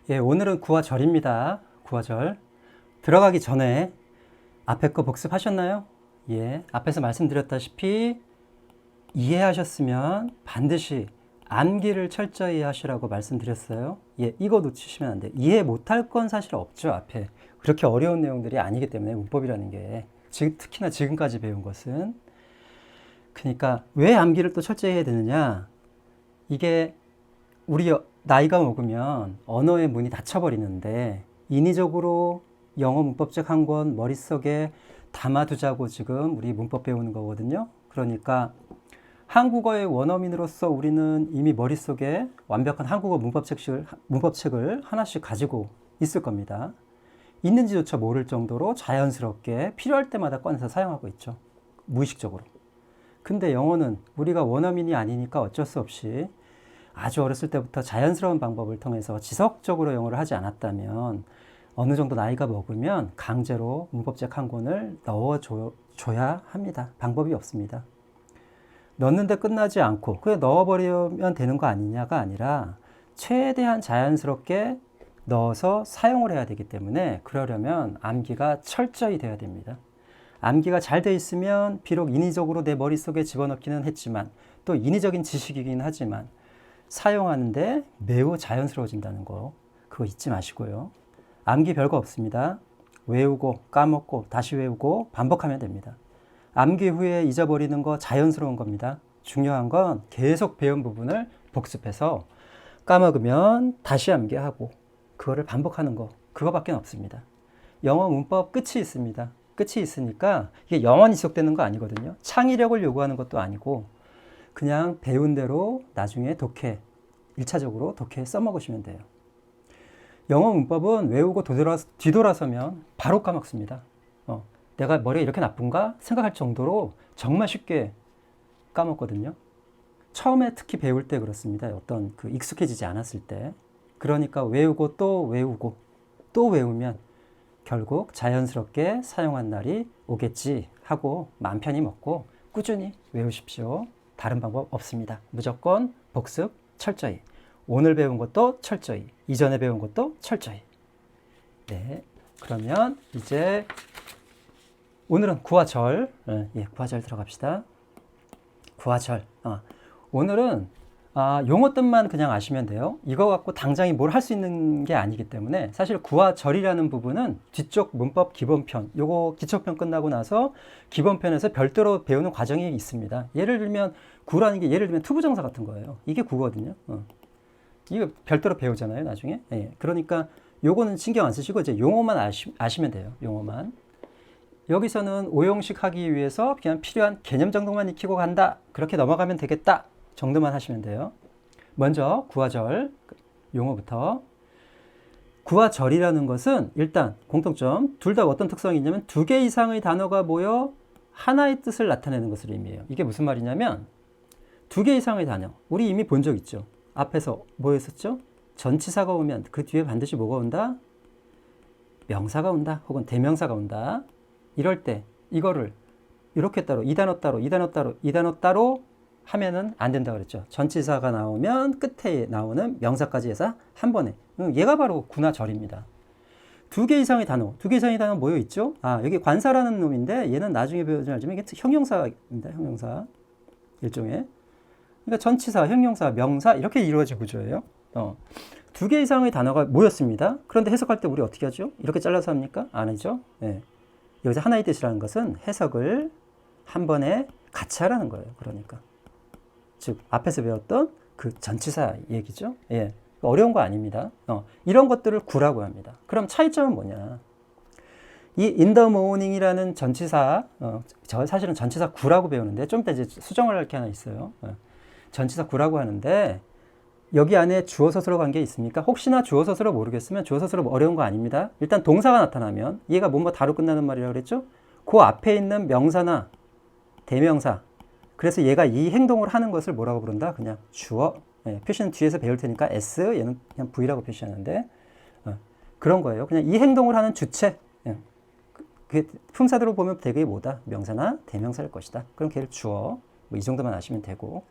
예, 오늘은 구화절입니다. 구화절. 들어가기 전에 앞에 거 복습하셨나요? 예, 앞에서 말씀드렸다시피 이해하셨으면 반드시 암기를 철저히 하시라고 말씀드렸어요. 예, 이거 놓치시면 안 돼요. 이해 못할 건 사실 없죠, 앞에. 그렇게 어려운 내용들이 아니기 때문에 문법이라는 게. 특히나 지금까지 배운 것은. 그러니까 왜 암기를 또 철저히 해야 되느냐? 이게 우리 나이가 먹으면 언어의 문이 닫혀버리는데 인위적으로 영어 문법책 한 권 머릿속에 담아두자고 지금 우리 문법 배우는 거거든요. 그러니까 한국어의 원어민으로서 우리는 이미 머릿속에 완벽한 한국어 문법책을 하나씩 가지고 있을 겁니다. 있는지조차 모를 정도로 자연스럽게 필요할 때마다 꺼내서 사용하고 있죠. 무의식적으로. 근데 영어는 우리가 원어민이 아니니까 어쩔 수 없이 아주 어렸을 때부터 자연스러운 방법을 통해서 지속적으로 영어를 하지 않았다면 어느 정도 나이가 먹으면 강제로 문법책 한 권을 넣어줘야 합니다. 방법이 없습니다. 넣는데 끝나지 않고 그냥 넣어버리면 되는 거 아니냐가 아니라 최대한 자연스럽게 넣어서 사용을 해야 되기 때문에 그러려면 암기가 철저히 돼야 됩니다. 암기가 잘 돼 있으면 비록 인위적으로 내 머릿속에 집어넣기는 했지만 또 인위적인 지식이긴 하지만 사용하는데 매우 자연스러워진다는 거 그거 잊지 마시고요. 암기 별거 없습니다. 외우고 까먹고 다시 외우고 반복하면 됩니다. 암기 후에 잊어버리는 거 자연스러운 겁니다. 중요한 건 계속 배운 부분을 복습해서 까먹으면 다시 암기하고 그거를 반복하는 거 그거밖에 없습니다. 영어 문법 끝이 있습니다. 끝이 있으니까 이게 영원히 지속되는 거 아니거든요. 창의력을 요구하는 것도 아니고 그냥 배운 대로 나중에 독해, 1차적으로 독해 써먹으시면 돼요. 영어 문법은 외우고 뒤돌아서면 바로 까먹습니다. 내가 머리가 이렇게 나쁜가 생각할 정도로 정말 쉽게 까먹거든요. 처음에 특히 배울 때 그렇습니다. 어떤 익숙해지지 않았을 때. 그러니까 외우고 또 외우고 또 외우면 결국 자연스럽게 사용한 날이 오겠지 하고 마음 편히 먹고 꾸준히 외우십시오. 다른 방법 없습니다. 무조건 복습 철저히. 오늘 배운 것도 철저히. 이전에 배운 것도 철저히. 네. 그러면 이제 오늘은 구화절. 예, 구화절 들어갑시다. 구화절. 오늘은 용어 뜻만 그냥 아시면 돼요. 이거 갖고 당장이 뭘 할 수 있는 게 아니기 때문에 사실 구화절이라는 부분은 뒤쪽 문법 기본편, 요거 기초편 끝나고 나서 기본편에서 별도로 배우는 과정이 있습니다. 예를 들면 구라는 게 예를 들면 투부정사 같은 거예요. 이게 구거든요. 이거 별도로 배우잖아요, 나중에. 예, 그러니까 요거는 신경 안 쓰시고 이제 용어만 아시면 돼요. 용어만. 여기서는 오형식 하기 위해서 그냥 필요한 개념 정도만 익히고 간다. 그렇게 넘어가면 되겠다. 정도만 하시면 돼요. 먼저 구화절 용어부터. 구화절이라는 것은 일단 공통점 둘 다 어떤 특성이 있냐면 두 개 이상의 단어가 모여 하나의 뜻을 나타내는 것을 의미해요. 이게 무슨 말이냐면 두 개 이상의 단어 우리 이미 본 적 있죠. 앞에서 뭐였었죠? 전치사가 오면 그 뒤에 반드시 뭐가 온다? 명사가 온다 혹은 대명사가 온다. 이럴 때 이거를 이렇게 따로 이 단어 따로 이 단어 따로 이 단어 따로 하면은 안 된다고 그랬죠. 전치사가 나오면 끝에 나오는 명사까지 해서 한 번에. 얘가 바로 구나절입니다. 두 개 이상의 단어 모여 있죠. 여기 관사라는 놈인데 얘는 나중에 배우지 알지만 이게 형용사입니다. 형용사 일종의. 그러니까 전치사, 형용사, 명사 이렇게 이루어진 구조예요. 두 개 이상의 단어가 모였습니다. 그런데 해석할 때 우리 어떻게 하죠? 이렇게 잘라서 합니까? 아니죠. 네. 여기서 하나의 뜻이라는 것은 해석을 한 번에 같이 하라는 거예요. 그러니까. 즉 앞에서 배웠던 그 전치사 얘기죠. 예, 어려운 거 아닙니다. 이런 것들을 구라고 합니다. 그럼 차이점은 뭐냐? 이 in the morning이라는 전치사, 저 사실은 전치사 구라고 배우는데 좀 이따 이제 수정을 할 게 하나 있어요. 전치사 구라고 하는데 여기 안에 주어 서술어 관계 있습니까? 혹시나 주어 서술어 모르겠으면 주어 서술어 어려운 거 아닙니다. 일단 동사가 나타나면 얘가 뭔가 다루 끝나는 말이라고 그랬죠? 그 앞에 있는 명사나 대명사 그래서 얘가 이 행동을 하는 것을 뭐라고 부른다? 그냥 주어. 예, 표시는 뒤에서 배울 테니까 S, 얘는 그냥 V라고 표시하는데 그런 거예요. 그냥 이 행동을 하는 주체. 예. 그 품사대로 보면 되게 뭐다? 명사나 대명사일 것이다. 그럼 걔를 주어. 뭐 이 정도만 아시면 되고.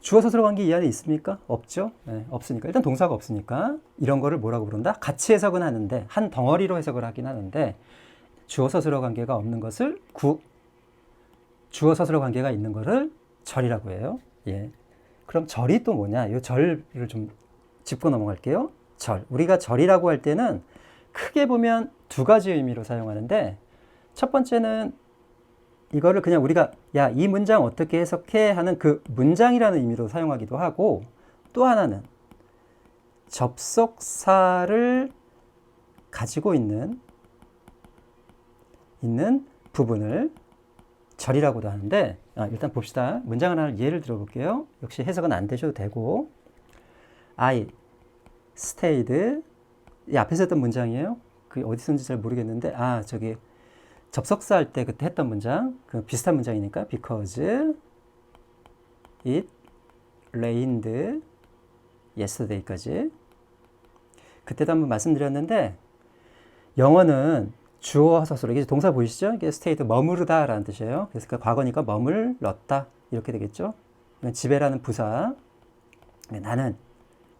주어 서술어 관계 이 안에 있습니까? 없죠? 네, 없으니까. 일단 동사가 없으니까 이런 거를 뭐라고 부른다? 같이 해석은 하는데 한 덩어리로 해석을 하긴 하는데 주어 서술어 관계가 없는 것을 주어 서술어 관계가 있는 것을 절이라고 해요. 예. 그럼 절이 또 뭐냐? 이 절을 좀 짚고 넘어갈게요. 절. 우리가 절이라고 할 때는 크게 보면 두 가지 의미로 사용하는데 첫 번째는 이거를 그냥 우리가 야, 이 문장 어떻게 해석해? 하는 그 문장이라는 의미로 사용하기도 하고 또 하나는 접속사를 가지고 있는 부분을 절이라고도 하는데 일단 봅시다. 문장 하나를 예를 들어볼게요. 역시 해석은 안 되셔도 되고 I stayed 이 앞에서 했던 문장이에요. 그 어디서인지 잘 모르겠는데 저기 접속사 할 때 그때 했던 문장 그 비슷한 문장이니까 because it rained yesterday까지 그때도 한번 말씀드렸는데 영어는 주어 서술어 이게 동사 보이시죠? 이게 stayed 머무르다 라는 뜻이에요. 그래서 그 과거니까 머물렀다 이렇게 되겠죠. 집에라는 부사 나는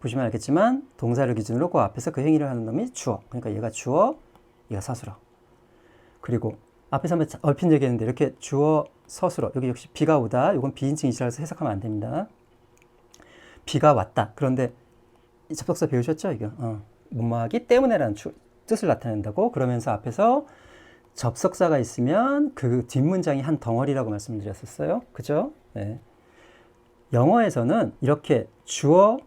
보시면 알겠지만 동사를 기준으로 그 앞에서 그 행위를 하는 놈이 주어. 그러니까 얘가 주어, 얘가 서술어. 그리고 앞에서 한번 얼핏 얘기했는데 이렇게 주어, 서술어. 여기 역시 비가 오다. 이건 비인칭 이지라서 해석하면 안 됩니다. 비가 왔다. 그런데 이 접속사 배우셨죠? 이거. 뭐뭐하기 때문에라는 뜻을 나타낸다고. 그러면서 앞에서 접속사가 있으면 그 뒷문장이 한 덩어리라고 말씀드렸었어요. 그죠? 네. 영어에서는 이렇게 주어,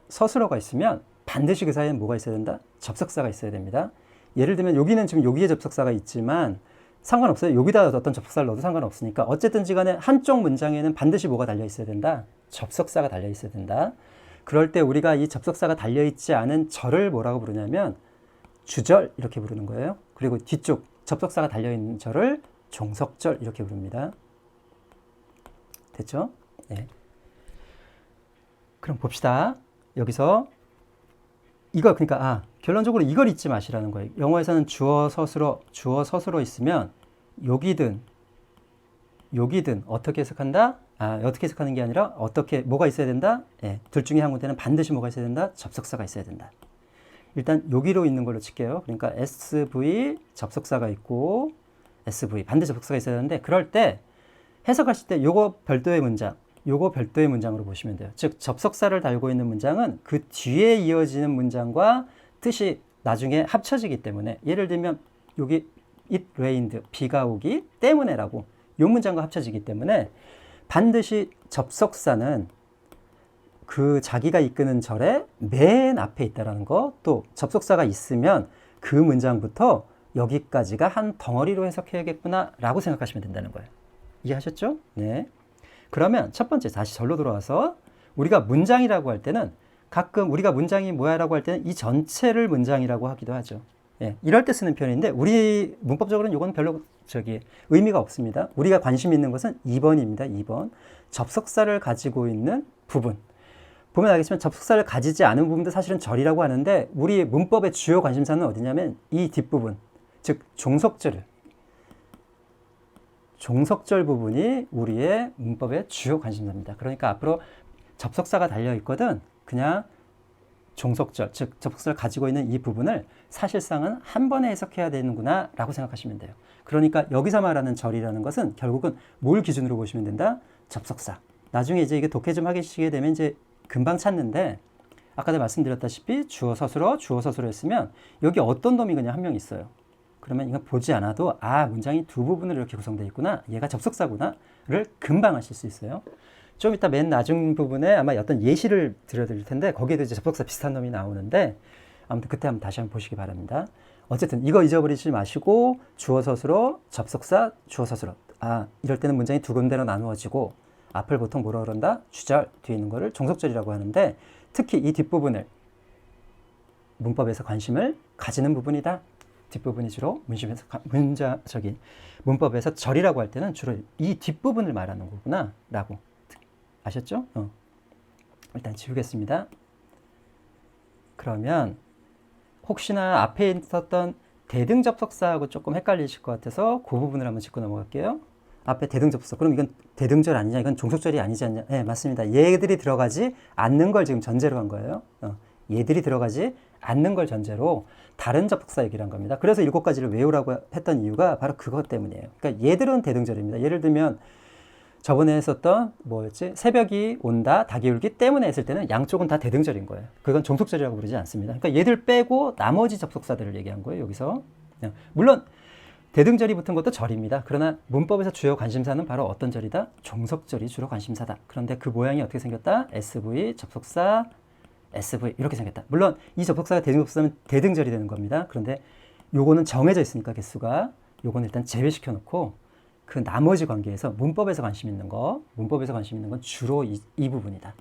서술어가 있으면 반드시 그 사이에 뭐가 있어야 된다? 접속사가 있어야 됩니다. 예를 들면 여기는 지금 여기에 접속사가 있지만 상관없어요. 여기다 어떤 접속사를 넣어도 상관없으니까 어쨌든지 간에 한쪽 문장에는 반드시 뭐가 달려 있어야 된다? 접속사가 달려 있어야 된다. 그럴 때 우리가 이 접속사가 달려 있지 않은 절을 뭐라고 부르냐면 주절 이렇게 부르는 거예요. 그리고 뒤쪽 접속사가 달려 있는 절을 종속절 이렇게 부릅니다. 됐죠? 네. 그럼 봅시다. 여기서 이거 그러니까 결론적으로 이걸 잊지 마시라는 거예요. 영어에서는 주어 서술어 있으면 여기든 어떻게 해석한다? 어떻게 해석하는 게 아니라 뭐가 있어야 된다? 예, 둘 중에 한 군데는 반드시 뭐가 있어야 된다? 접속사가 있어야 된다. 일단 여기로 있는 걸로 칠게요. 그러니까 SV 접속사가 있고 SV 반드시 접속사가 있어야 되는데 그럴 때 해석하실 때 요거 별도의 문장으로 보시면 돼요. 즉 접속사를 달고 있는 문장은 그 뒤에 이어지는 문장과 뜻이 나중에 합쳐지기 때문에 예를 들면 여기 it rained 비가 오기 때문에라고 요 문장과 합쳐지기 때문에 반드시 접속사는 그 자기가 이끄는 절의 맨 앞에 있다라는 거, 또 접속사가 있으면 그 문장부터 여기까지가 한 덩어리로 해석해야겠구나 라고 생각하시면 된다는 거예요. 이해하셨죠? 네. 그러면 첫 번째 다시 절로 돌아와서 우리가 문장이라고 할 때는 가끔 우리가 문장이 뭐야 라고 할 때는 이 전체를 문장이라고 하기도 하죠. 예, 이럴 때 쓰는 표현인데 우리 문법적으로는 이건 별로 의미가 없습니다. 우리가 관심 있는 것은 2번입니다. 2번. 접속사를 가지고 있는 부분. 보면 알겠지만 접속사를 가지지 않은 부분도 사실은 절이라고 하는데 우리 문법의 주요 관심사는 어디냐면 이 뒷부분. 즉 종속절 부분이 우리의 문법의 주요 관심사입니다. 그러니까 앞으로 접속사가 달려 있거든 그냥 종속절, 즉 접속사를 가지고 있는 이 부분을 사실상은 한 번에 해석해야 되는구나 라고 생각하시면 돼요. 그러니까 여기서 말하는 절이라는 것은 결국은 뭘 기준으로 보시면 된다? 접속사. 나중에 이제 이게 독해 좀 하시게 되면 이제 금방 찾는데 아까도 말씀드렸다시피 주어 서술어 했으면 여기 어떤 놈이 그냥 한 명 있어요. 그러면 이거 보지 않아도 문장이 두 부분으로 이렇게 구성되어 있구나. 얘가 접속사구나를 금방 아실 수 있어요. 좀 이따 맨 나중 부분에 아마 어떤 예시를 들려드릴 텐데 거기에도 이제 접속사 비슷한 놈이 나오는데 아무튼 그때 한번 다시 한번 보시기 바랍니다. 어쨌든 이거 잊어버리지 마시고 주어 서술어, 접속사, 주어 서술어. 이럴 때는 문장이 두 군데로 나누어지고 앞을 보통 뭐라 그런다? 주절, 뒤에 있는 거를 종속절이라고 하는데 특히 이 뒷부분을 문법에서 관심을 가지는 부분이다. 뒷부분이 주로 문법에서 절이라고 할 때는 주로 이 뒷부분을 말하는 거구나 라고 아셨죠? 일단 지우겠습니다. 그러면 혹시나 앞에 있었던 대등접속사하고 조금 헷갈리실 것 같아서 그 부분을 한번 짚고 넘어갈게요. 앞에 대등접속사. 그럼 이건 대등절 아니냐? 이건 종속절이 아니지 않냐? 네, 맞습니다. 얘들이 들어가지 않는 걸 지금 전제로 한 거예요. 얘들이 들어가지 않는 걸 전제로 다른 접속사 얘기를 한 겁니다. 그래서 7가지를 외우라고 했던 이유가 바로 그것 때문이에요. 그러니까 얘들은 대등절입니다. 예를 들면 저번에 했었던 뭐였지? 새벽이 온다, 닭이 울기 때문에 했을 때는 양쪽은 다 대등절인 거예요. 그건 종속절이라고 부르지 않습니다. 그러니까 얘들 빼고 나머지 접속사들을 얘기한 거예요. 여기서. 물론 대등절이 붙은 것도 절입니다. 그러나 문법에서 주요 관심사는 바로 어떤 절이다? 종속절이 주로 관심사다. 그런데 그 모양이 어떻게 생겼다? SV, 접속사, SV 이렇게 생겼다. 물론 이 접속사가 대등접속사면 대등절이 되는 겁니다. 그런데 요거는 정해져 있으니까 개수가 요거는 일단 제외시켜 놓고 그 나머지 관계에서 문법에서 관심 있는 건 주로 이 부분이다.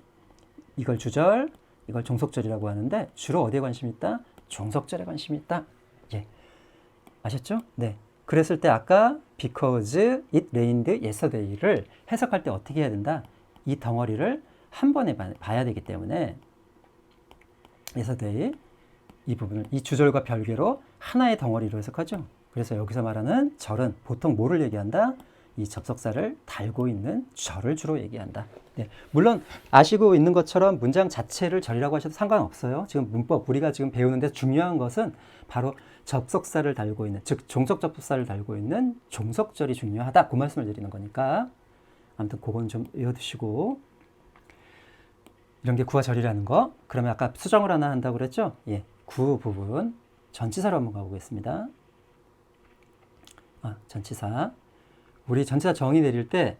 이걸 주절, 이걸 종속절이라고 하는데 주로 어디에 관심이 있다? 종속절에 관심이 있다. 예. 아셨죠? 네. 그랬을 때 아까 because it rained yesterday를 해석할 때 어떻게 해야 된다? 이 덩어리를 한 번에 봐야 되기 때문에 yesterday 이 부분을 이 주절과 별개로 하나의 덩어리로 해석하죠. 그래서 여기서 말하는 절은 보통 뭐를 얘기한다? 이 접속사를 달고 있는 절을 주로 얘기한다. 네. 물론 아시고 있는 것처럼 문장 자체를 절이라고 하셔도 상관없어요. 지금 문법 우리가 지금 배우는데 중요한 것은 바로 접속사를 달고 있는, 즉 종속 접속사를 달고 있는 종속절이 중요하다. 그 말씀을 드리는 거니까 아무튼 그건 좀 외워두시고 이런 게 구와 절이라는 거. 그러면 아까 수정을 하나 한다고 그랬죠? 예, 구 부분 전치사로 한번 가보겠습니다. 전치사. 우리 전치사 정의 내릴 때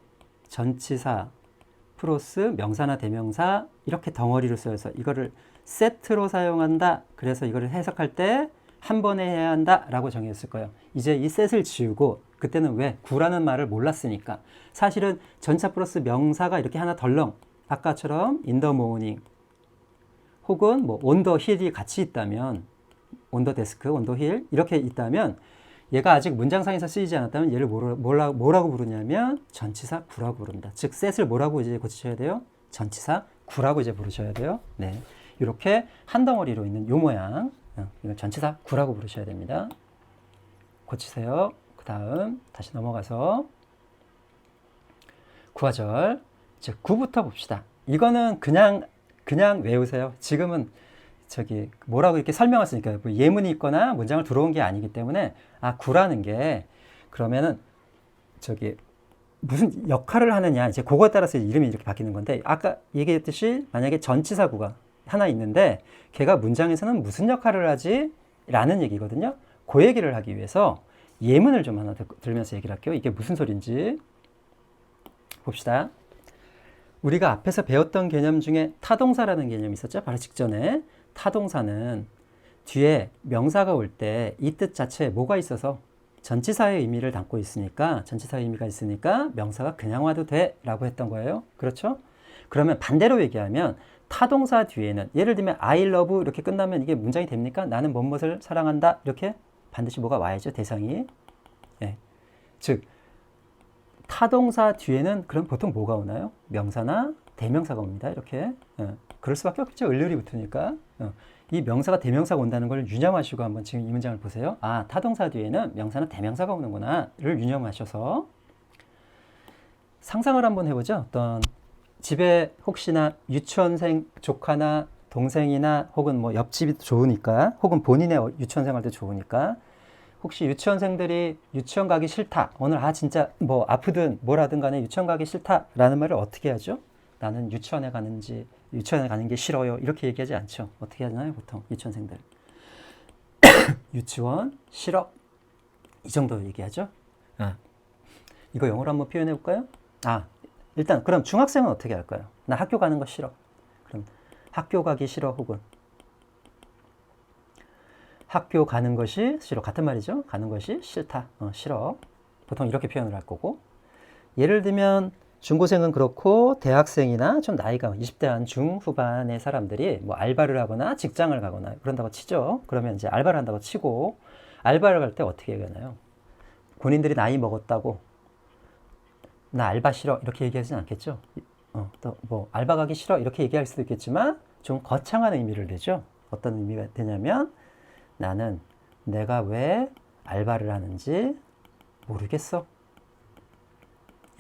전치사 플러스 명사나 대명사 이렇게 덩어리로 쓰여서 이거를 세트로 사용한다. 그래서 이거를 해석할 때 한 번에 해야 한다 라고 정했을 거예요. 이제 이 셋을 지우고 그때는 왜? 구라는 말을 몰랐으니까. 사실은 전치사 플러스 명사가 이렇게 하나 덜렁 아까처럼 in the morning 혹은 뭐 on the hill이 같이 있다면 on the desk, on the hill 이렇게 있다면 얘가 아직 문장상에서 쓰이지 않았다면 얘를 뭐라고 부르냐면 전치사 구라고 부릅니다. 즉 셋을 뭐라고 이제 고치셔야 돼요? 전치사 구라고 이제 부르셔야 돼요. 네, 이렇게 한 덩어리로 있는 요 모양 이건 전치사 구라고 부르셔야 됩니다. 고치세요. 그 다음 다시 넘어가서 구화절 즉 구부터 봅시다. 이거는 그냥 외우세요. 지금은 저기 뭐라고 이렇게 설명했으니까 뭐 예문이 있거나 문장을 들어온 게 아니기 때문에 구라는 게 그러면은 저기 무슨 역할을 하느냐 이제 그거에 따라서 이름이 이렇게 바뀌는 건데 아까 얘기했듯이 만약에 전치사 구가 하나 있는데 걔가 문장에서는 무슨 역할을 하지? 라는 얘기거든요. 그 얘기를 하기 위해서 예문을 좀 하나 들면서 얘기를 할게요. 이게 무슨 소린지 봅시다. 우리가 앞에서 배웠던 개념 중에 타동사라는 개념이 있었죠. 바로 직전에 타동사는 뒤에 명사가 올 때 이 뜻 자체에 뭐가 있어서 전치사의 의미를 담고 있으니까 전치사의 의미가 있으니까 명사가 그냥 와도 돼 라고 했던 거예요. 그렇죠? 그러면 반대로 얘기하면 타동사 뒤에는 예를 들면 I love 이렇게 끝나면 이게 문장이 됩니까? 나는 무엇을 사랑한다 이렇게 반드시 뭐가 와야죠. 대상이. 예. 즉 타동사 뒤에는 그럼 보통 뭐가 오나요? 명사나 대명사가 옵니다. 이렇게. 그럴 수밖에 없죠. 을률이 붙으니까. 이 명사가 대명사가 온다는 걸 유념하시고 한번 지금 이 문장을 보세요. 타동사 뒤에는 명사나 대명사가 오는구나를 유념하셔서 상상을 한번 해보죠. 어떤 집에 혹시나 유치원생 조카나 동생이나 혹은 뭐 옆집이 좋으니까 혹은 본인의 유치원 생활도 좋으니까 혹시 유치원생들이 유치원 가기 싫다. 오늘 진짜 뭐 아프든 뭐라든 간에 유치원 가기 싫다라는 말을 어떻게 하죠? 나는 유치원에 가는 게 싫어요. 이렇게 얘기하지 않죠. 어떻게 하나요? 보통 유치원생들. 유치원 싫어. 이 정도 얘기하죠. 이거 영어로 한번 표현해 볼까요? 일단 그럼 중학생은 어떻게 할까요? 나 학교 가는 거 싫어. 그럼 학교 가기 싫어 혹은 학교 가는 것이 싫어. 같은 말이죠. 가는 것이 싫다. 싫어. 보통 이렇게 표현을 할 거고. 예를 들면 중고생은 그렇고 대학생이나 좀 나이가 20대 한 중후반의 사람들이 뭐 알바를 하거나 직장을 가거나 그런다고 치죠. 그러면 이제 알바를 한다고 치고 알바를 갈 때 어떻게 얘기하나요? 본인들이 나이 먹었다고 나 알바 싫어 이렇게 얘기하지는 않겠죠. 또 뭐 알바 가기 싫어 이렇게 얘기할 수도 있겠지만 좀 거창한 의미를 내죠. 어떤 의미가 되냐면 나는 내가 왜 알바를 하는지 모르겠어.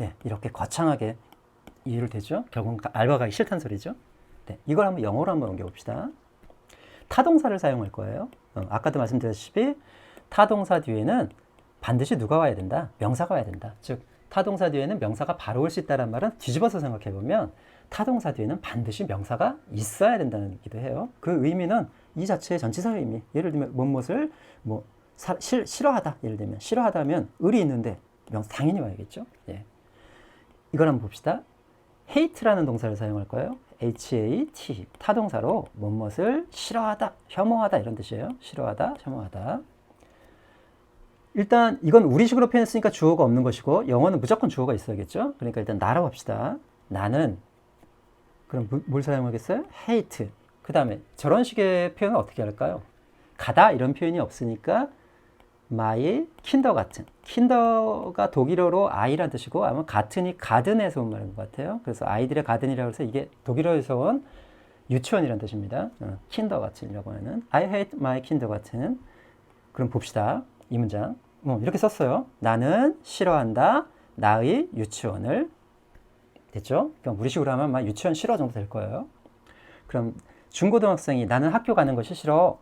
예, 이렇게 거창하게 이해를 되죠? 결국은 알바 가기 싫다는 소리죠. 네, 이걸 한번 영어로 한번 옮겨봅시다. 타동사를 사용할 거예요. 아까도 말씀드렸다시피 타동사 뒤에는 반드시 누가 와야 된다? 명사가 와야 된다. 즉 타동사 뒤에는 명사가 바로 올 수 있다는 말은 뒤집어서 생각해보면 타동사 뒤에는 반드시 명사가 있어야 된다는 얘기도 해요. 그 의미는 이 자체의 전치사의 의미. 예를 들면 무엇을 싫어하다. 예를 들면 싫어하다면 을이 있는데 명사 당연히 와야겠죠. 예. 이걸 한번 봅시다. hate라는 동사를 사용할 거예요. H-A-T. 타동사로 무엇을 싫어하다, 혐오하다 이런 뜻이에요. 싫어하다, 혐오하다. 일단 이건 우리식으로 표현했으니까 주어가 없는 것이고 영어는 무조건 주어가 있어야겠죠. 그러니까 일단 나라고 합시다. 나는 그럼 뭘 사용하겠어요? hate. 그 다음에 저런 식의 표현을 어떻게 할까요? 가다 이런 표현이 없으니까 my kindergarten. kinder가 독일어로 아이란 뜻이고 아마 가튼이 가든에서 온 말인 것 같아요. 그래서 아이들의 가든이라고 해서 이게 독일어에서 온 유치원이란 뜻입니다. kindergarten이라고 하는 I hate my kindergarten. 그럼 봅시다. 이 문장. 이렇게 썼어요. 나는 싫어한다. 나의 유치원을. 됐죠? 그럼 우리식으로 하면 막 유치원 싫어 정도 될 거예요. 그럼 중고등학생이 나는 학교 가는 것이 싫어.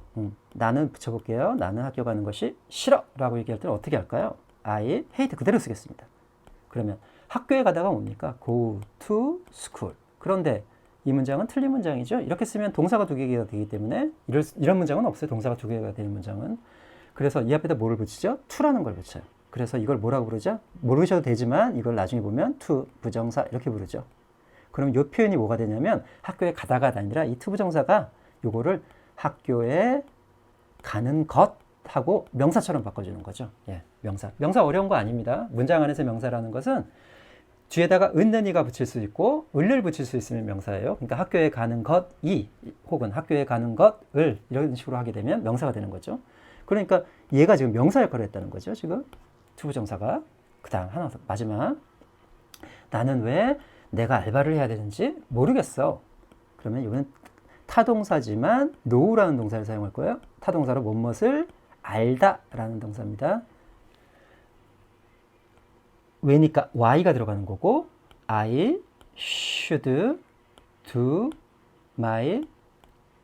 나는 붙여볼게요. 나는 학교 가는 것이 싫어. 라고 얘기할 때는 어떻게 할까요? I hate 그대로 쓰겠습니다. 그러면 학교에 가다가 뭡니까? Go to school. 그런데 이 문장은 틀린 문장이죠. 이렇게 쓰면 동사가 두 개가 되기 때문에 이런 문장은 없어요. 동사가 두 개가 되는 문장은. 그래서 이 앞에다 뭐를 붙이죠? to라는 걸 붙여요. 그래서 이걸 뭐라고 부르죠? 모르셔도 되지만 이걸 나중에 보면 to 부정사 이렇게 부르죠. 그럼 이 표현이 뭐가 되냐면 학교에 가다가 아니라 이 to 부정사가 요거를 학교에 가는 것하고 명사처럼 바꿔주는 거죠. 예, 명사. 명사 어려운 거 아닙니다. 문장 안에서 명사라는 것은 뒤에다가 은는이가 붙일 수 있고 을을 붙일 수 있으면 명사예요. 그러니까 학교에 가는 것이 혹은 학교에 가는 것을 이런 식으로 하게 되면 명사가 되는 거죠. 그러니까 얘가 지금 명사 역할을 했다는 거죠. 지금 to 부정사가. 그 다음 하나 더 마지막. 나는 왜 내가 알바를 해야 되는지 모르겠어. 그러면 이거는 타동사지만 know라는 동사를 사용할 거예요. 타동사로 무엇을 알다 라는 동사입니다. 왜니까 y가 들어가는 거고 I should do my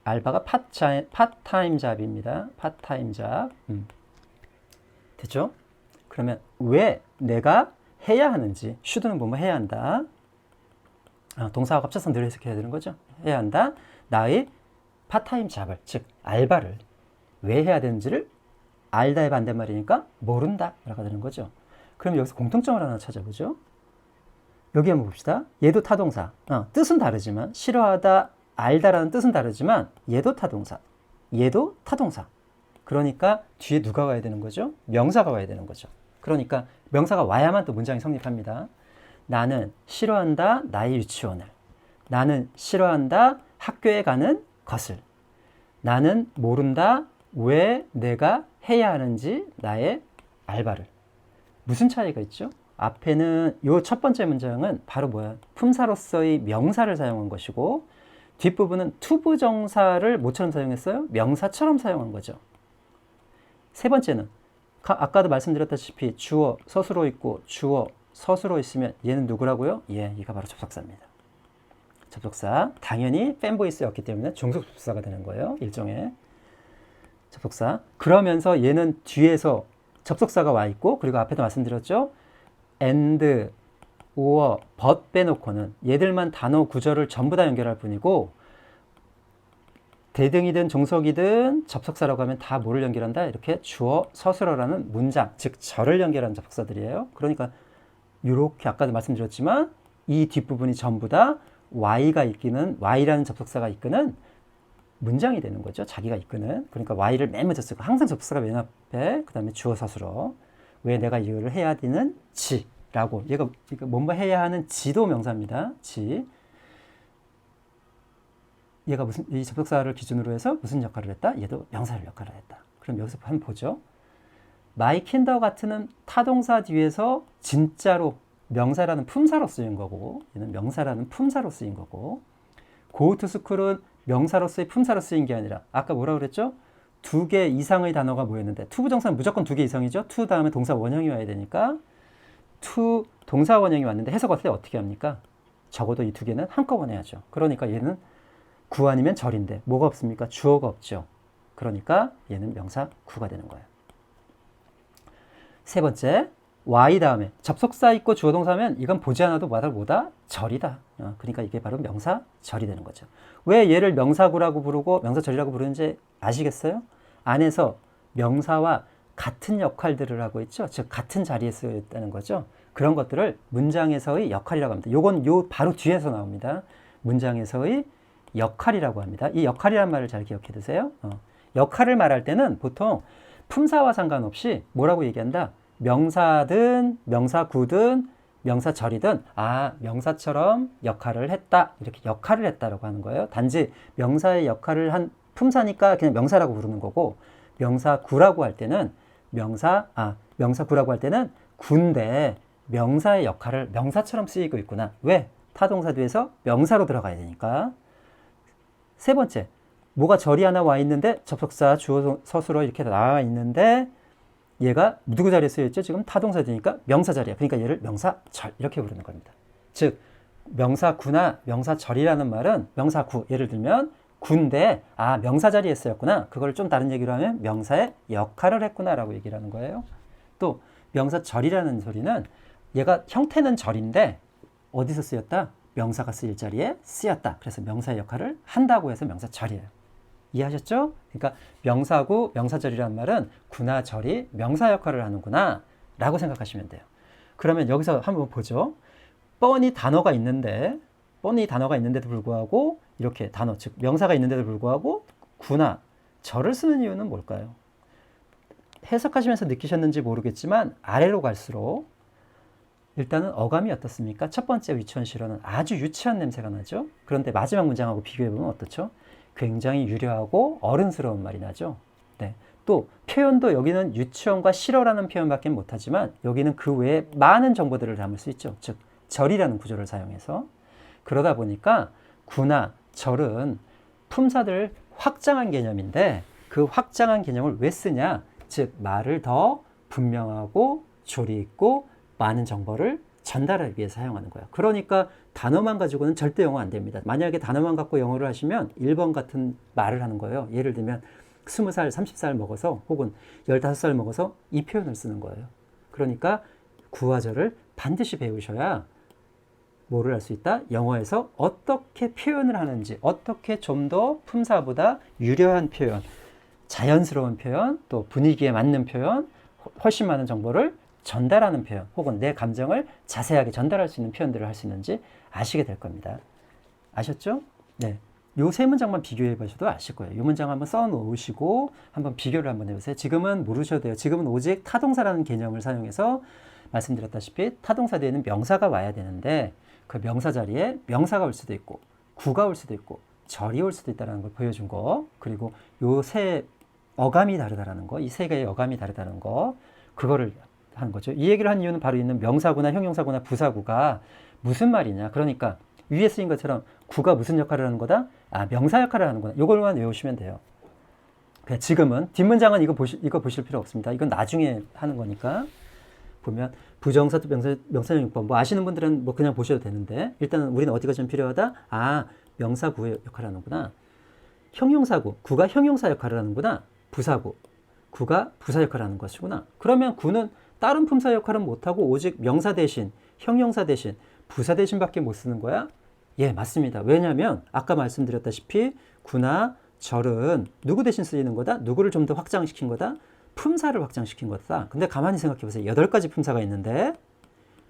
알바가 파트타임 잡입니다. 파트타임 잡. 됐죠? 그러면 왜 내가 해야 하는지 should는 뭐뭐 해야 한다. 동사와 합쳐서 늘 해석해야 되는 거죠. 해야 한다. 나의 파트타임 잡을, 즉 알바를 왜 해야 되는지를 알다의 반대말이니까 모른다 라고 되는 거죠. 그럼 여기서 공통점을 하나 찾아보죠. 여기 한번 봅시다. 얘도 타동사. 뜻은 다르지만 싫어하다, 알다라는 뜻은 다르지만 얘도 타동사. 얘도 타동사. 그러니까 뒤에 누가 와야 되는 거죠? 명사가 와야 되는 거죠. 그러니까 명사가 와야만 또 문장이 성립합니다. 나는 싫어한다 나의 유치원을. 나는 싫어한다 학교에 가는 것을. 나는 모른다 왜 내가 해야 하는지 나의 알바를. 무슨 차이가 있죠? 앞에는 요 첫 번째 문장은 바로 뭐야? 품사로서의 명사를 사용한 것이고 뒷부분은 투부정사를 뭐처럼 사용했어요? 명사처럼 사용한 거죠. 세 번째는 아까도 말씀드렸다시피 주어 서술어 있고 주어 서술어 있으면 얘는 누구라고요? 얘가 바로 접속사입니다. 접속사. 당연히 팬보이스였기 때문에 종속 접속사가 되는 거예요. 일종의 접속사. 그러면서 얘는 뒤에서 접속사가 와 있고 그리고 앞에도 말씀드렸죠. and, or, but 빼놓고는 얘들만 단어 구절을 전부 다 연결할 뿐이고 대등이든 종속이든 접속사라고 하면 다 뭐를 연결한다? 이렇게 주어 서술어라는 문장, 즉 절을 연결하는 접속사들이에요. 그러니까 이렇게 아까도 말씀드렸지만 이 뒷부분이 전부 다 y가 이끄는 y라는 접속사가 이끄는 문장이 되는 거죠. 자기가 이끄는. 그러니까 y를 맨 먼저 쓰고 항상 접속사가 맨 앞에 그 다음에 주어 서술어. 왜 내가 이걸 해야 되는지 라고 얘가 뭔가 해야 하는 지도 명사입니다. 지. 얘가 이 접속사를 기준으로 해서 무슨 역할을 했다? 얘도 명사를 역할을 했다. 그럼 여기서 한번 보죠. My kindergarten은 타동사 뒤에서 진짜로 명사라는 품사로 쓰인 거고 얘는 명사라는 품사로 쓰인 거고 go to school은 명사로서의 품사로 쓰인 게 아니라 아까 뭐라고 그랬죠? 2개 이상의 단어가 모였는데 to 부정사는 무조건 2개 이상이죠. to 다음에 동사 원형이 와야 되니까 to 동사 원형이 왔는데 해석 어떻게 합니까? 적어도 이 두 개는 한꺼번에 하죠. 그러니까 얘는 구 아니면 절인데 뭐가 없습니까? 주어가 없죠. 그러니까 얘는 명사 구가 되는 거예요. 세 번째, y 다음에 접속사 있고 주어 동사면 이건 보지 않아도 뭐다? 절이다. 그러니까 이게 바로 명사 절이 되는 거죠. 왜 얘를 명사구라고 부르고 명사절이라고 부르는지 아시겠어요? 안에서 명사와 같은 역할들을 하고 있죠. 즉 같은 자리에 쓰여 있다는 거죠. 그런 것들을 문장에서의 역할이라고 합니다. 요건 요 바로 뒤에서 나옵니다. 문장에서의 역할이라고 합니다. 이 역할이란 말을 잘 기억해 두세요. 역할을 말할 때는 보통 품사와 상관없이 뭐라고 얘기한다? 명사든 명사구든 명사절이든 명사처럼 역할을 했다. 이렇게 역할을 했다라고 하는 거예요. 단지 명사의 역할을 한 품사니까 그냥 명사라고 부르는 거고 명사구라고 할 때는 명사구라고 할 때는 구인데 명사의 역할을 명사처럼 쓰이고 있구나. 왜? 타동사 뒤에서 명사로 들어가야 되니까. 세 번째, 뭐가 절이 하나 와 있는데 접속사, 주어, 서술어 이렇게 나와 있는데 얘가 누구 자리에 쓰여있죠? 지금 타동사 되니까 명사 자리야. 그러니까 얘를 명사절 이렇게 부르는 겁니다. 즉 명사구나 명사절이라는 말은 명사구, 예를 들면 구인데 명사 자리에 쓰였구나. 그걸 좀 다른 얘기로 하면 명사의 역할을 했구나 라고 얘기를 하는 거예요. 또 명사절이라는 소리는 얘가 형태는 절인데 어디서 쓰였다? 명사가 쓰일 자리에 쓰였다. 그래서 명사의 역할을 한다고 해서 명사절이에요. 이해하셨죠? 그러니까 명사구, 명사절이라는 말은 구나 절이 명사 역할을 하는구나 라고 생각하시면 돼요. 그러면 여기서 한번 보죠. 뻔히 단어가 있는데도 불구하고 이렇게 단어, 즉 명사가 있는데도 불구하고 구나 절을 쓰는 이유는 뭘까요? 해석하시면서 느끼셨는지 모르겠지만 아래로 갈수록 일단은 어감이 어떻습니까? 첫 번째 유치원 실어는 아주 유치한 냄새가 나죠. 그런데 마지막 문장하고 비교해보면 어떻죠? 굉장히 유려하고 어른스러운 말이 나죠. 네. 또 표현도 여기는 유치원과 실어라는 표현밖에 못하지만 여기는 그 외에 많은 정보들을 담을 수 있죠. 즉 절이라는 구조를 사용해서. 그러다 보니까 구나 절은 품사들 확장한 개념인데 그 확장한 개념을 왜 쓰냐? 즉 말을 더 분명하고 조리 있고 많은 정보를 전달하기 위해 사용하는 거예요. 그러니까 단어만 가지고는 절대 영어 안 됩니다. 만약에 단어만 갖고 영어를 하시면 1번 같은 말을 하는 거예요. 예를 들면 20살, 30살 먹어서 혹은 15살 먹어서 이 표현을 쓰는 거예요. 그러니까 구와 절을 반드시 배우셔야 뭐를 할 수 있다? 영어에서 어떻게 표현을 하는지, 어떻게 좀 더 품사보다 유려한 표현, 자연스러운 표현, 또 분위기에 맞는 표현, 훨씬 많은 정보를 전달하는 표현 혹은 내 감정을 자세하게 전달할 수 있는 표현들을 할 수 있는지 아시게 될 겁니다. 아셨죠? 네. 요 세 문장만 비교해 보셔도 아실 거예요. 이 문장 한번 써 놓으시고 한번 비교를 한번 해보세요. 지금은 모르셔도 돼요. 지금은 오직 타동사라는 개념을 사용해서 말씀드렸다시피 타동사 뒤에는 명사가 와야 되는데 그 명사 자리에 명사가 올 수도 있고 구가 올 수도 있고 절이 올 수도 있다는 걸 보여준 거, 그리고 요 세 어감이 다르다라는 거, 이 세 개의 어감이 다르다는 거, 그거를 하는 거죠. 이 얘기를 한 이유는 바로 있는 명사구나 형용사구나 부사구가 무슨 말이냐. 그러니까 위에 쓰인 것처럼 구가 무슨 역할을 하는 거다? 명사 역할을 하는구나. 이걸만 외우시면 돼요. 지금은 뒷문장은 이거 보실 필요 없습니다. 이건 나중에 하는 거니까. 보면 부정사, 명사형 용법 뭐 아시는 분들은 뭐 그냥 보셔도 되는데 일단은 우리는 어디가 좀 필요하다? 명사구의 역할을 하는구나. 형용사구, 구가 형용사 역할을 하는구나. 부사구, 구가 부사 역할을 하는 것이구나. 그러면 구는 다른 품사 역할은 못하고 오직 명사 대신, 형용사 대신, 부사 대신밖에 못 쓰는 거야? 예, 맞습니다. 왜냐하면 아까 말씀드렸다시피 구나 절은 누구 대신 쓰이는 거다? 누구를 좀 더 확장시킨 거다? 품사를 확장시킨 거다. 근데 가만히 생각해 보세요. 8가지 품사가 있는데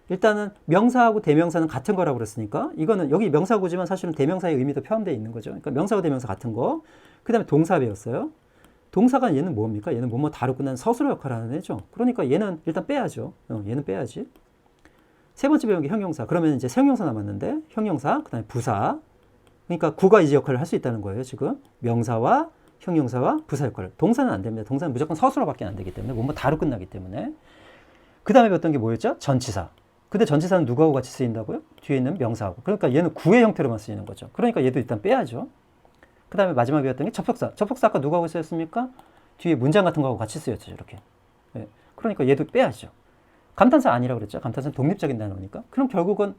일단은 명사하고 대명사는 같은 거라고 그랬으니까 이거는 여기 명사구지만 사실은 대명사의 의미도 포함되어 있는 거죠. 그러니까 명사와 대명사 같은 거. 그 다음에 동사 배웠어요. 동사가 얘는 뭡니까? 얘는 뭐뭐 다루고 난 서술어 역할을 하는 애죠. 그러니까 얘는 일단 빼야죠. 얘는 빼야지. 세 번째 배운 게 형용사. 그러면 이제 형용사 남았는데 형용사, 그 다음에 부사. 그러니까 구가 이제 역할을 할 수 있다는 거예요. 지금 명사와 형용사와 부사 역할을. 동사는 안 됩니다. 동사는 무조건 서술어밖에 안 되기 때문에 뭐뭐 다루 끝나기 때문에. 그 다음에 배웠던 게 뭐였죠? 전치사. 근데 전치사는 누구하고 같이 쓰인다고요? 뒤에 있는 명사하고. 그러니까 얘는 구의 형태로만 쓰이는 거죠. 그러니까 얘도 일단 빼야죠. 그 다음에 마지막에 배웠던 게 접속사. 접속사 아까 누구하고 쓰였습니까? 뒤에 문장 같은 거하고 같이 쓰였죠. 이렇게. 네. 그러니까 얘도 빼야죠. 감탄사 아니라고 그랬죠. 감탄사는 독립적인 단어니까. 그럼 결국은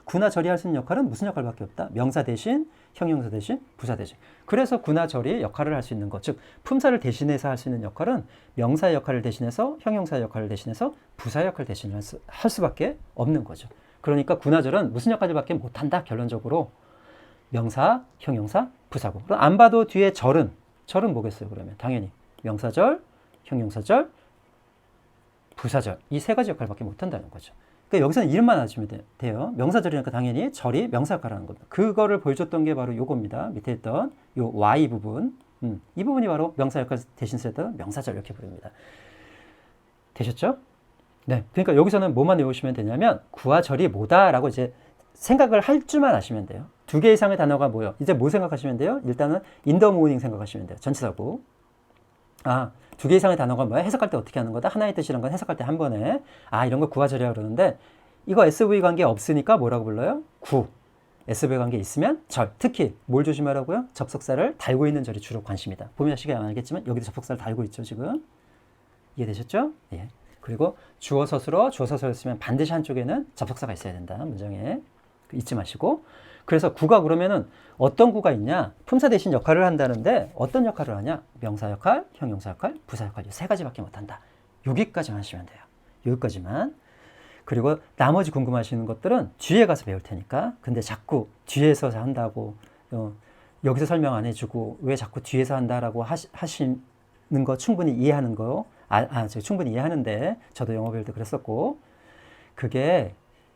구나 절이 할 수 있는 역할은 무슨 역할밖에 없다? 명사 대신, 형용사 대신, 부사 대신. 그래서 구나 절이 역할을 할 수 있는 것. 즉 품사를 대신해서 할 수 있는 역할은 명사의 역할을 대신해서, 형용사의 역할을 대신해서, 부사의 역할을 대신해서 할 수밖에 없는 거죠. 그러니까 구나 절은 무슨 역할밖에 못한다. 결론적으로 명사, 형용사, 부사고. 그럼 안 봐도 뒤에 절은 뭐겠어요? 그러면 당연히 명사절, 형용사절, 부사절. 이 세 가지 역할밖에 못한다는 거죠. 그러니까 여기서는 이름만 알아주면 돼요. 명사절이니까 당연히 절이 명사 역할을 하는 겁니다. 그거를 보여줬던 게 바로 요겁니다. 밑에 있던 요 Y 부분. 이 부분이 바로 명사 역할 대신 쓰였던 명사절 이렇게 부릅니다. 되셨죠? 네. 그러니까 여기서는 뭐만 외우시면 되냐면 구와 절이 뭐다라고 이제 생각을 할 줄만 아시면 돼요. 두 개 이상의 단어가 뭐요? 이제 뭐 생각하시면 돼요? 일단은 in the morning 생각하시면 돼요. 전치사고. 두 개 이상의 단어가 뭐야? 해석할 때 어떻게 하는 거다? 하나의 뜻이란 건 해석할 때 한 번에. 이런 거 구와 절이라고 그러는데 이거 SV 관계 없으니까 뭐라고 불러요? 구. SV 관계 있으면 절. 특히 뭘 조심하라고요? 접속사를 달고 있는 절이 주로 관심이다. 보면 시간이 안 알겠지만 여기도 접속사를 달고 있죠, 지금. 이해되셨죠? 예. 그리고 주어 서술어 쓰면 반드시 한쪽에는 접속사가 있어야 된다. 문장에. 잊지 마시고. 그래서 구가 그러면은 어떤 구가 있냐? 품사 대신 역할을 한다는데 어떤 역할을 하냐? 명사 역할, 형용사 역할, 부사 역할 이 세 가지밖에 못한다. 여기까지만 하시면 돼요. 여기까지만. 그리고 나머지 궁금하시는 것들은 뒤에 가서 배울 테니까. 근데 자꾸 뒤에서 한다고 여기서 설명 안 해주고 왜 자꾸 뒤에서 한다라고 하시는 거 충분히 이해하는 거. 저 충분히 이해하는데 저도 영어 배울 때 그랬었고 그게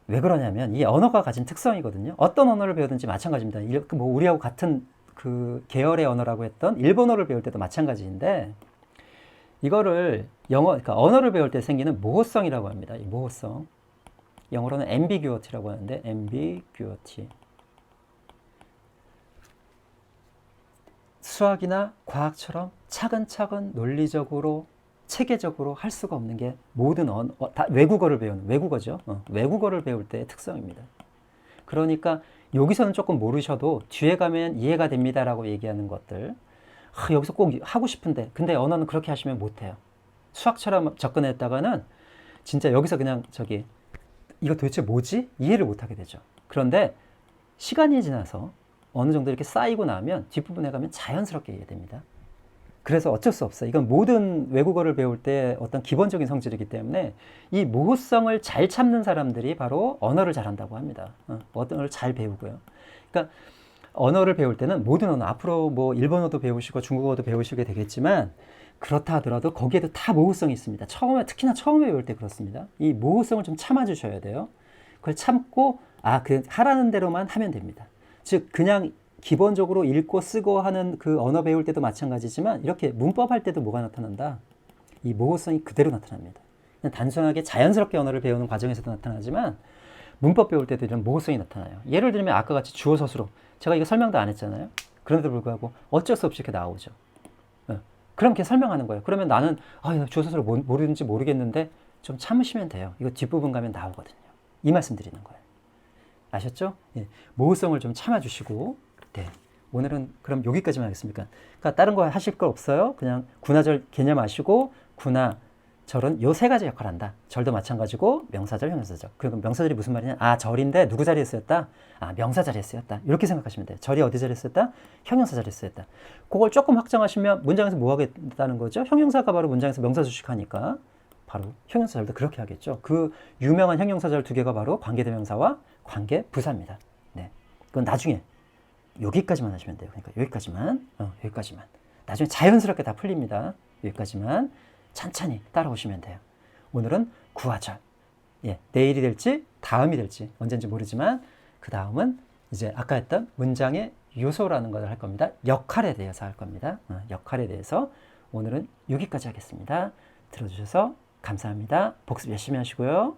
왜 그러냐면 이 언어가 가진 특성이거든요. 어떤 언어를 배우든지 마찬가지입니다. 뭐 우리하고 같은 그 계열의 언어라고 했던 일본어를 배울 때도 마찬가지인데 이거를 그러니까 언어를 배울 때 생기는 모호성이라고 합니다. 이 모호성. 영어로는 ambiguity라고 하는데 ambiguity. 수학이나 과학처럼 차근차근 논리적으로 체계적으로 할 수가 없는 게 모든 다 외국어를 배우는 외국어죠. 외국어를 배울 때의 특성입니다. 그러니까 여기서는 조금 모르셔도 뒤에 가면 이해가 됩니다라고 얘기하는 것들 여기서 꼭 하고 싶은데 근데 언어는 그렇게 하시면 못해요. 수학처럼 접근했다가는 진짜 여기서 그냥 이거 도대체 뭐지? 이해를 못하게 되죠. 그런데 시간이 지나서 어느 정도 이렇게 쌓이고 나면 뒷부분에 가면 자연스럽게 이해됩니다. 그래서 어쩔 수 없어요. 이건 모든 외국어를 배울 때 어떤 기본적인 성질이기 때문에 이 모호성을 잘 참는 사람들이 바로 언어를 잘한다고 합니다. 언어를 잘 배우고요. 그러니까 언어를 배울 때는 모든 언어, 앞으로 뭐 일본어도 배우시고 중국어도 배우시게 되겠지만 그렇다 하더라도 거기에도 다 모호성이 있습니다. 특히나 처음에 배울 때 그렇습니다. 이 모호성을 좀 참아주셔야 돼요. 그걸 참고 하라는 대로만 하면 됩니다. 즉 그냥 기본적으로 읽고 쓰고 하는 그 언어 배울 때도 마찬가지지만 이렇게 문법 할 때도 뭐가 나타난다? 이 모호성이 그대로 나타납니다. 그냥 단순하게 자연스럽게 언어를 배우는 과정에서도 나타나지만 문법 배울 때도 이런 모호성이 나타나요. 예를 들면 아까 같이 주어 서술어. 제가 이거 설명도 안 했잖아요. 그런데도 불구하고 어쩔 수 없이 이렇게 나오죠. 그럼 이렇게 설명하는 거예요. 그러면 나는 주어 서술어 모르는지 모르겠는데 좀 참으시면 돼요. 이거 뒷부분 가면 나오거든요. 이 말씀 드리는 거예요. 아셨죠? 예. 모호성을 좀 참아주시고 네. 오늘은 그럼 여기까지만 하겠습니다. 그러니까 다른 거 하실 거 없어요. 그냥 구나절 개념 아시고 구나 절은 요 세 가지 역할을 한다. 절도 마찬가지고 명사절, 형용사절. 그리고 명사절이 무슨 말이냐? 절인데 누구 자리에 쓰였다? 명사 자리에 쓰였다. 이렇게 생각하시면 돼요. 절이 어디 자리에 쓰였다? 형용사 자리에 쓰였다. 그걸 조금 확장하시면 문장에서 뭐 하겠다는 거죠? 형용사가 바로 문장에서 명사 주식하니까 바로 형용사절도 그렇게 하겠죠. 그 유명한 형용사절 두 개가 바로 관계대명사와 관계부사입니다. 네. 그건 나중에 여기까지만 하시면 돼요. 그러니까 여기까지만. 나중에 자연스럽게 다 풀립니다. 여기까지만 천천히 따라오시면 돼요. 오늘은 구와 절. 예, 내일이 될지 다음이 될지 언젠지 모르지만 그 다음은 이제 아까 했던 문장의 요소라는 것을 할 겁니다. 역할에 대해서 할 겁니다. 역할에 대해서 오늘은 여기까지 하겠습니다. 들어주셔서 감사합니다. 복습 열심히 하시고요.